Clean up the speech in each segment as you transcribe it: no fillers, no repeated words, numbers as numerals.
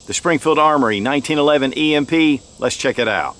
The Springfield Armory 1911 EMP. Let's check it out.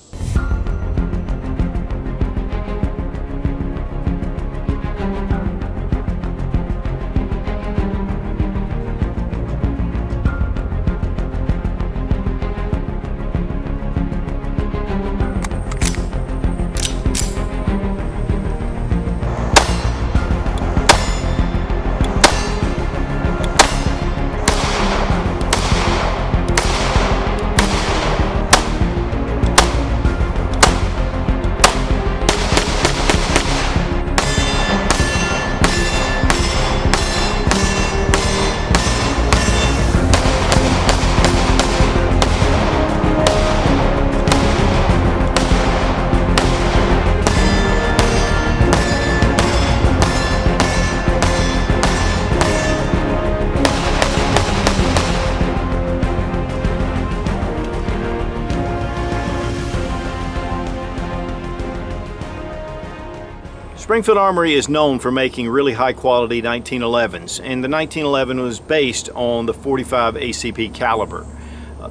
Springfield Armory is known for making really high quality 1911s, and the 1911 was based on the .45 ACP caliber.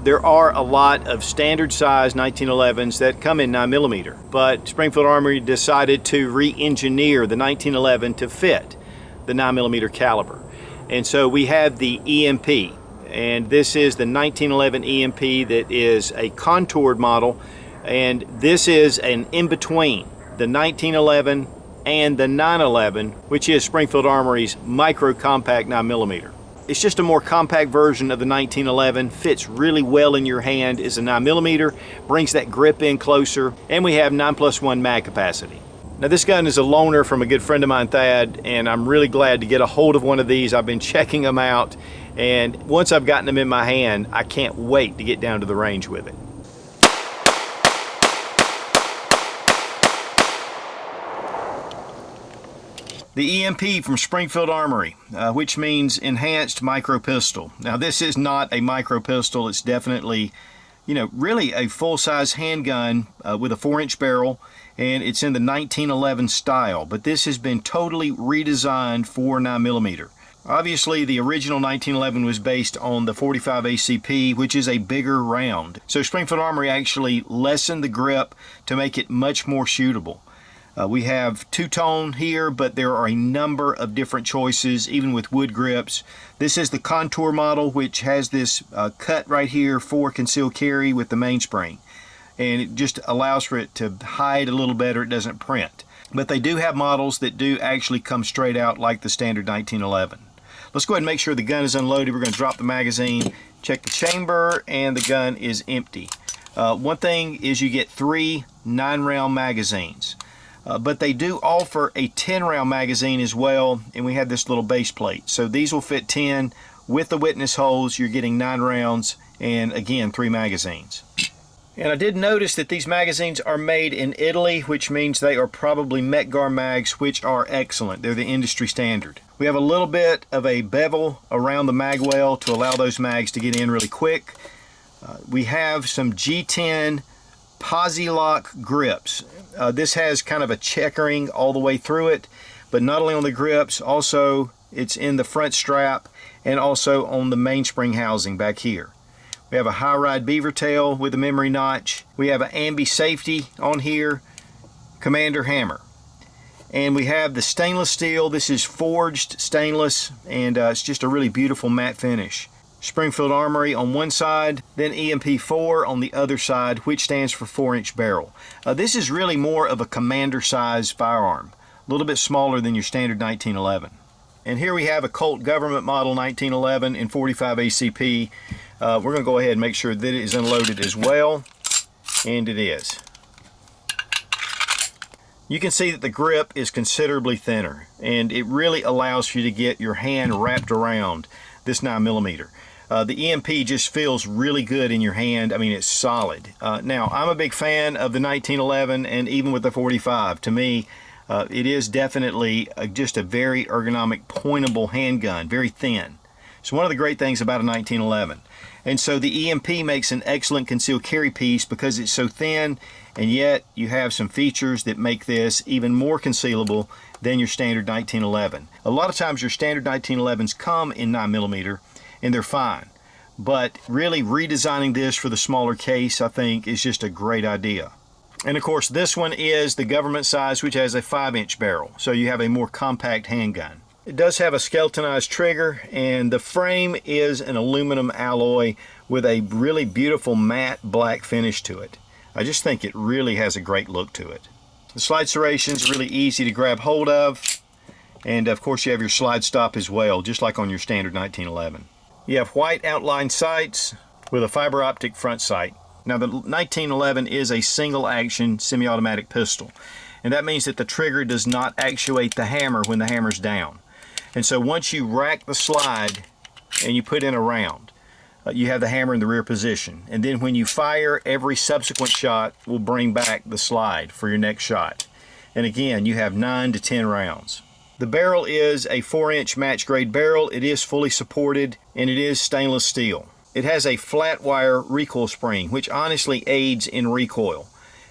There are a lot of standard size 1911s that come in 9mm, but Springfield Armory decided to re-engineer the 1911 to fit the 9mm caliber. And so we have the EMP, and this is the 1911 EMP that is a contoured model, and this is an in-between the 1911 and the 911, which is Springfield Armory's micro compact 9mm. It's just a more compact version of the 1911, fits really well in your hand, is a 9mm, brings that grip in closer, and we have 9+1 mag capacity. Now this gun is a loaner from a good friend of mine, Thad, and I'm really glad to get a hold of one of these. I've been checking them out, and once I've gotten them in my hand, I can't wait to get down to the range with it. The EMP from Springfield Armory, which means Enhanced Micro Pistol. Now this is not a micro pistol, it's definitely, really a full-size handgun with a 4-inch barrel, and it's in the 1911 style, but this has been totally redesigned for 9mm. Obviously the original 1911 was based on the .45 ACP, which is a bigger round. So Springfield Armory actually lessened the grip to make it much more shootable. We have two-tone here, but there are a number of different choices, even with wood grips. This is the contour model, which has this cut right here for concealed carry with the mainspring. And it just allows for it to hide a little better, it doesn't print. But they do have models that do actually come straight out like the standard 1911. Let's go ahead and make sure the gun is unloaded. We're going to drop the magazine, check the chamber, and the gun is empty. One thing is you get 3 9-round magazines. But they do offer a 10-round magazine as well, and we have this little base plate. So these will fit 10. With the witness holes, you're getting 9 rounds, and again, 3 magazines. And I did notice that these magazines are made in Italy, which means they are probably Metgar mags, which are excellent. They're the industry standard. We have a little bit of a bevel around the mag well to allow those mags to get in really quick. We have some G10 Posi lock grips. This has kind of a checkering all the way through it, but not only on the grips, also it's in the front strap and also on the mainspring housing back here. We have a high ride beaver tail with a memory notch. We have an ambi safety on here, commander hammer. And we have the stainless steel. This is forged stainless, and it's just a really beautiful matte finish. Springfield Armory on one side, then EMP4 on the other side, which stands for 4-inch barrel. This is really more of a commander size firearm, a little bit smaller than your standard 1911. And here we have a Colt government model 1911 in .45 ACP. We're going to go ahead and make sure that it is unloaded as well, and it is. You can see that the grip is considerably thinner, and it really allows you to get your hand wrapped around this 9mm. The EMP just feels really good in your hand. I mean, it's solid. Now, I'm a big fan of the 1911 and even with the .45. To me, it is definitely just a very ergonomic, pointable handgun, very thin. It's one of the great things about a 1911. And so the EMP makes an excellent concealed carry piece because it's so thin, and yet you have some features that make this even more concealable than your standard 1911. A lot of times your standard 1911s come in 9mm, and they're fine. but really redesigning this for the smaller case, I think, is just a great idea. And of course, this one is the government size, which has a 5-inch barrel, so you have a more compact handgun. It does have a skeletonized trigger, and the frame is an aluminum alloy with a really beautiful matte black finish to it. I just think it really has a great look to it. The slide serration is really easy to grab hold of, and of course you have your slide stop as well, just like on your standard 1911. You have white outline sights with a fiber optic front sight. Now the 1911 is a single action semi-automatic pistol, and that means that the trigger does not actuate the hammer when the hammer's down. And so once you rack the slide and you put in a round, you have the hammer in the rear position. And then when you fire, every subsequent shot will bring back the slide for your next shot. And again, you have 9 to 10 rounds. The barrel is a 4-inch match grade barrel. It is fully supported, and it is stainless steel. It has a flat wire recoil spring, which honestly aids in recoil.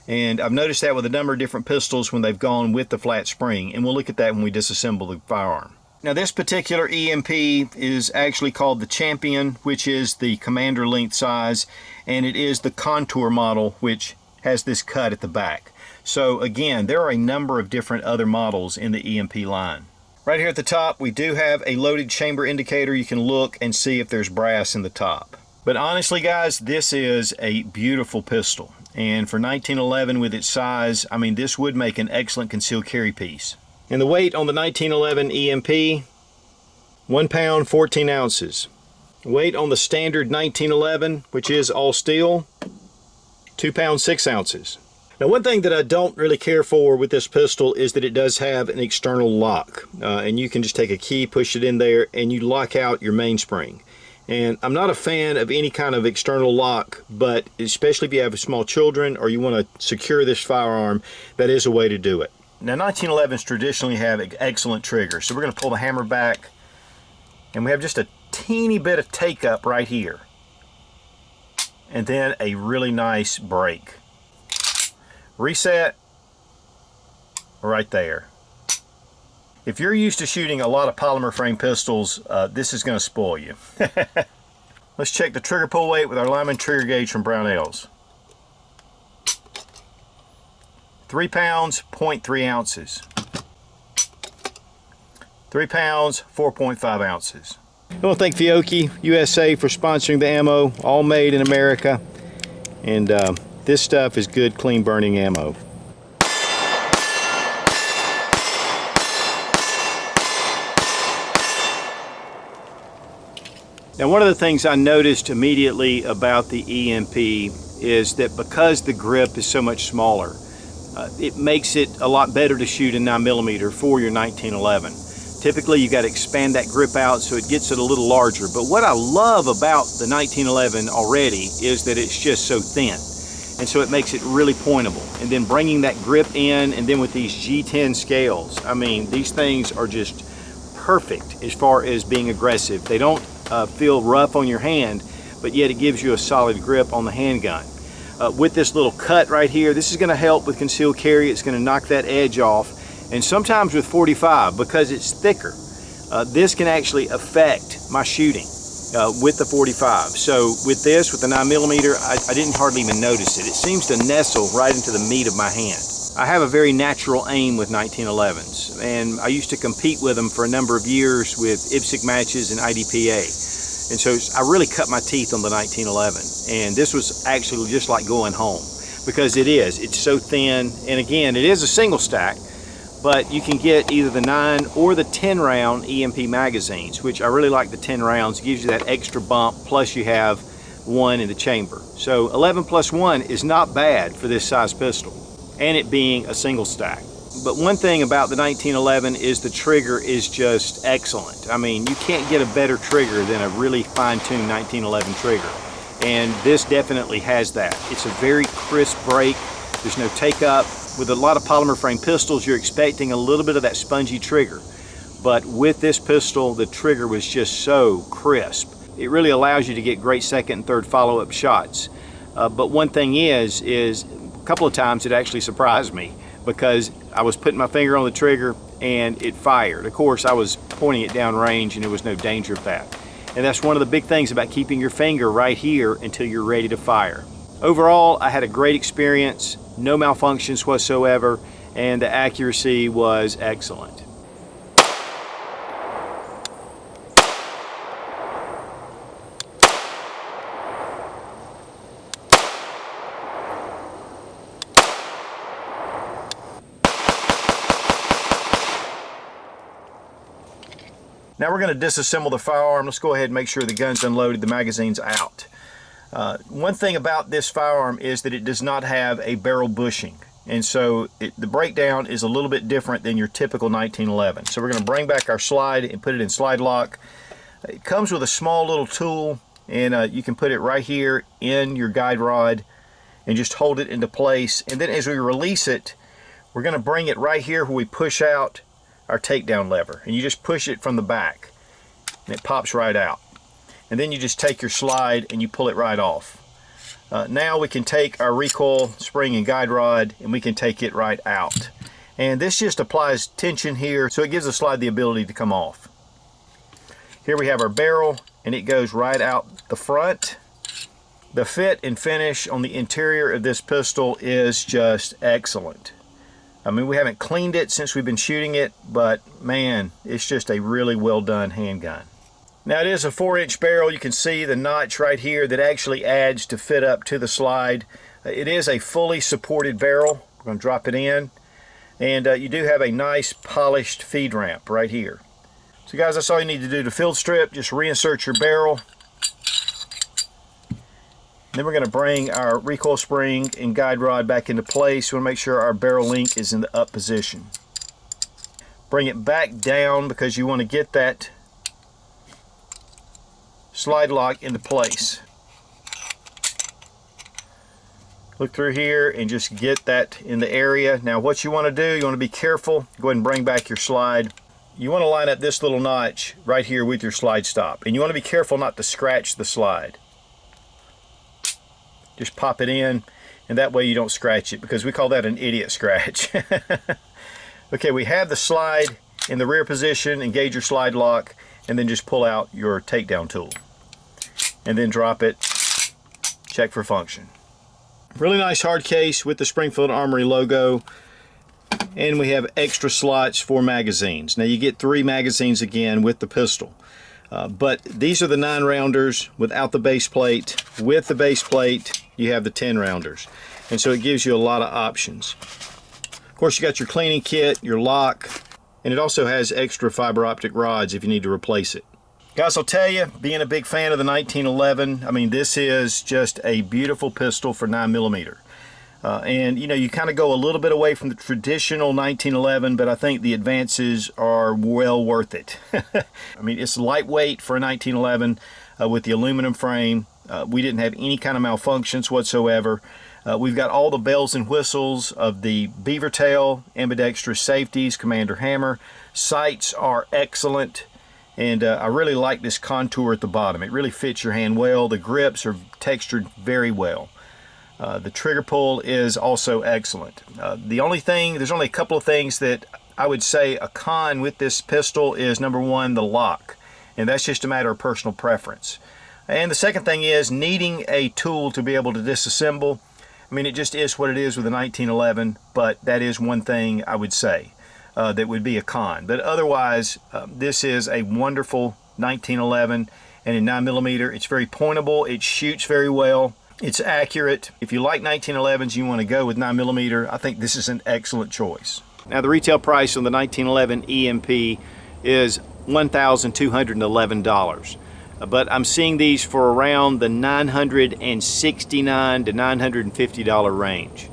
And I've noticed that with a number of different pistols when they've gone with the flat spring, and we'll look at that when we disassemble the firearm. Now this particular EMP is actually called the Champion, which is the commander length size, and it is the Contour model, which has this cut at the back. So again, there are a number of different other models in the EMP line. Right here at the top, we do have a loaded chamber indicator. You can look and see if there's brass in the top. But honestly, guys, this is a beautiful pistol. And for 1911 with its size, I mean, this would make an excellent concealed carry piece. And the weight on the 1911 EMP, 1 pound, 14 ounces. Weight on the standard 1911, which is all steel, 2 pounds, 6 ounces. Now one thing that I don't really care for with this pistol is that it does have an external lock. And you can just take a key, push it in there, and you lock out your mainspring. And I'm not a fan of any kind of external lock, but especially if you have small children or you want to secure this firearm, that is a way to do it. Now 1911s traditionally have excellent triggers, so we're going to pull the hammer back, and we have just a teeny bit of take up right here, and then a really nice break. Reset right there. If you're used to shooting a lot of polymer frame pistols, this is going to spoil you. Let's check the trigger pull weight with our Lyman trigger gauge from Brownells. 3 pounds, 0.3 ounces. 3 pounds, 4.5 ounces. I want to thank Fiocchi USA for sponsoring the ammo, all made in America. And this stuff is good, clean burning ammo. Now one of the things I noticed immediately about the EMP is that because the grip is so much smaller, it makes it a lot better to shoot in 9mm for your 1911. Typically you've got to expand that grip out so it gets it a little larger, but what I love about the 1911 already is that it's just so thin, and so it makes it really pointable. And then bringing that grip in, and then with these G10 scales, I mean, these things are just perfect as far as being aggressive. They don't feel rough on your hand, but yet it gives you a solid grip on the handgun. With this little cut right here, this is going to help with concealed carry. It's going to knock that edge off. And sometimes with 45, because it's thicker, this can actually affect my shooting with the 45. So with this, with the 9mm, I didn't hardly even notice it. It seems to nestle right into the meat of my hand. I have a very natural aim with 1911s, and I used to compete with them for a number of years with IPSC matches and IDPA. And so I really cut my teeth on the 1911, and this was actually just like going home, because it's so thin. And again, it is a single stack, but you can get either the 9 or the 10 round EMP magazines, which I really like. The 10 rounds gives you that extra bump, plus you have one in the chamber. So 11 plus 1 is not bad for this size pistol, and it being a single stack. But one thing about the 1911 is the trigger is just excellent. I mean, you can't get a better trigger than a really fine-tuned 1911 trigger. And this definitely has that. It's a very crisp break. There's no take up. With a lot of polymer frame pistols, you're expecting a little bit of that spongy trigger. But with this pistol, the trigger was just so crisp. It really allows you to get great second and third follow-up shots. But one thing is a couple of times it actually surprised me, because I was putting my finger on the trigger and it fired. Of course, I was pointing it down range and there was no danger of that. And that's one of the big things about keeping your finger right here until you're ready to fire. Overall, I had a great experience, no malfunctions whatsoever, and the accuracy was excellent. Now we're going to disassemble the firearm. Let's go ahead and make sure the gun's unloaded, the magazine's out. One thing about this firearm is that it does not have a barrel bushing. And so the breakdown is a little bit different than your typical 1911. So we're going to bring back our slide and put it in slide lock. It comes with a small little tool, and you can put it right here in your guide rod and just hold it into place. And then as we release it, we're going to bring it right here where we push out our takedown lever, and you just push it from the back and it pops right out. And then you just take your slide and you pull it right off. Now we can take our recoil spring and guide rod and we can take it right out. And this just applies tension here, so it gives the slide the ability to come off. Here we have our barrel, and it goes right out the front. The fit and finish on the interior of this pistol is just excellent. I mean, we haven't cleaned it since we've been shooting it, but man, it's just a really well done handgun. Now it is a 4-inch barrel. You can see the notch right here that actually adds to fit up to the slide. It is a fully supported barrel. We're going to drop it in, and you do have a nice polished feed ramp right here. So guys, that's all you need to do to field strip. Just reinsert your barrel. Then we're going to bring our recoil spring and guide rod back into place. We want to make sure our barrel link is in the up position. Bring it back down because you want to get that slide lock into place. Look through here and just get that in the area. Now what you want to do, you want to be careful. Go ahead and bring back your slide. You want to line up this little notch right here with your slide stop. And you want to be careful not to scratch the slide. Just pop it in, and that way you don't scratch it, because we call that an idiot scratch. Okay, we have the slide in the rear position. Engage your slide lock, and then just pull out your takedown tool. And then drop it. Check for function. Really nice hard case with the Springfield Armory logo. And we have extra slots for magazines. Now you get 3 magazines again with the pistol. But these are the 9-rounders without the base plate. With the base plate, you have the 10-rounders. And so it gives you a lot of options. Of course, you got your cleaning kit, your lock, and it also has extra fiber optic rods if you need to replace it. Guys, I'll tell you, being a big fan of the 1911, I mean, this is just a beautiful pistol for 9mm. And you know, you kind of go a little bit away from the traditional 1911, but I think the advances are well worth it. I mean, it's lightweight for a 1911 with the aluminum frame. We didn't have any kind of malfunctions whatsoever. We've got all the bells and whistles of the beaver tail, ambidextrous safeties, commander hammer. Sights are excellent, and I really like this contour at the bottom. It really fits your hand well. The grips are textured very well. The trigger pull is also excellent. There's only a couple of things that I would say a con with this pistol is, number one, the lock. And that's just a matter of personal preference. And the second thing is needing a tool to be able to disassemble. I mean, it just is what it is with a 1911, but that is one thing I would say that would be a con. But otherwise, this is a wonderful 1911, and in 9mm, it's very pointable, it shoots very well. It's accurate. If you like 1911s, you want to go with 9mm, I think this is an excellent choice. Now the retail price on the 1911 EMP is $1,211. But I'm seeing these for around the $969 to $950 range.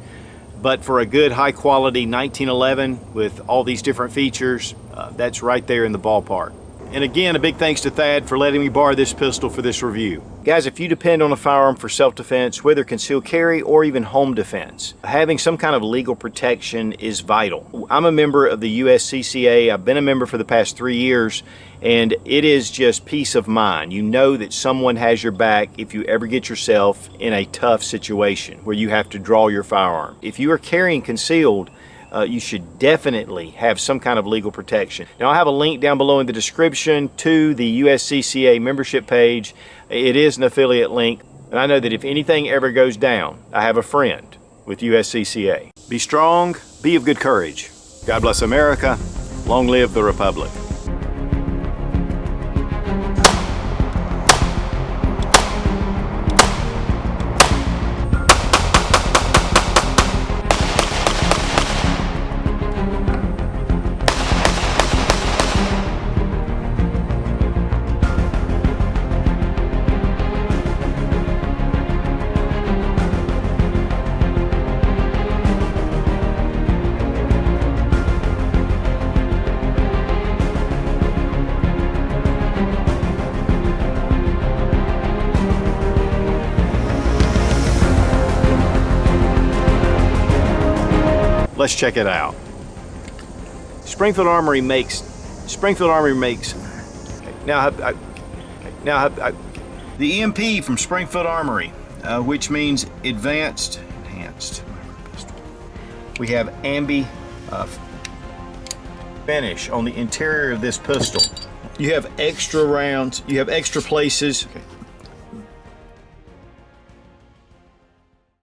But for a good high quality 1911 with all these different features, that's right there in the ballpark. And again, a big thanks to Thad for letting me borrow this pistol for this review. Guys, if you depend on a firearm for self-defense, whether concealed carry or even home defense, having some kind of legal protection is vital. I'm a member of the USCCA. I've been a member for the past 3 years, and it is just peace of mind. You know that someone has your back if you ever get yourself in a tough situation where you have to draw your firearm. If you are carrying concealed, you should definitely have some kind of legal protection. Now, I'll have a link down below in the description to the USCCA membership page. It is an affiliate link, and I know that if anything ever goes down, I have a friend with USCCA. Be strong, be of good courage. God bless America. Long live the Republic. Let's check it out. Springfield Armory makes. The EMP from Springfield Armory, which means enhanced. We have ambi finish on the interior of this pistol. You have extra rounds. You have extra places. Okay.